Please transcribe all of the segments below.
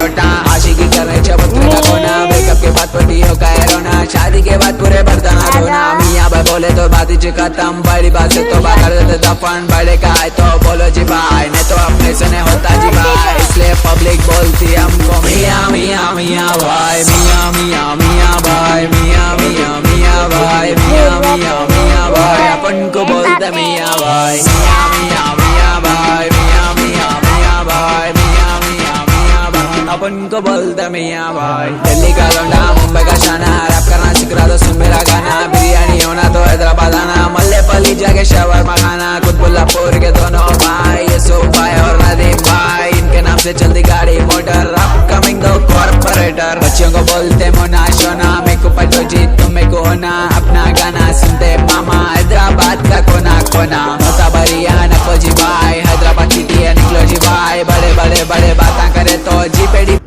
लौटा आशिकी करने चबकने का कोना ब्रेकअप के बाद पति हो गए रोना शादी के बाद पूरे बर्तन धोना मियाँ भाई बोले तो बात ही खत्म बड़ी बात से तो बात कर देते दफन बड़े का है तो बोलो जी भाई नहीं तो अपने से नहीं होता जी भाई इसलिए पब्लिक बोलती हमको मियाँ मियाँ मियाँ भाई मियाँ मियाँ मियाँ भाई मियाँ मियाँ मियाँ भाई मियाँ मियाँ मियाँ भाई अपन को बोलते मियाँ भाई मियाँ मियाँ मियाँ भाई मियाँ मियाँ मियाँ भाई मियाँ मियाँ मियाँ भाई अपन को बोलते मियाँ भाई दिल्ली का लौंडा मुंबई का शाना रैप करना सीख रहा तो सुन मेरा गाना बिरयानी होना तो हैदराबाद आना मल्ले पली जाके शवरमा खाना कुतुबुल्लापुर के दोनों भाई यूसुफ भाई और नदीम भाई इनके नाम से चलती गाड़ी मोटर अपकमिंग दो कॉर्पोरेटर बच्चों को बोलते मोना शोना मेरे को पटो जी तुम मेरे को होना अपना गाना सुनते मामा हैदराबाद का कोना कोना होता बरिया नको जी भाई हैदराबाद सिटी है निकलो जी भाई बड़े बड़े बड़े बातें करे तो जी पेड़ी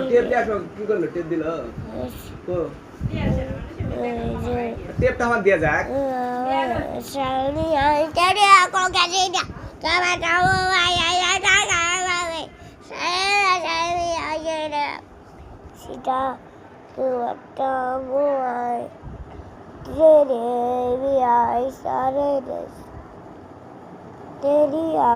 টেপ দেখো কি করলো টেপ দিল তো টেপটা আমার দিয়া যাক Teria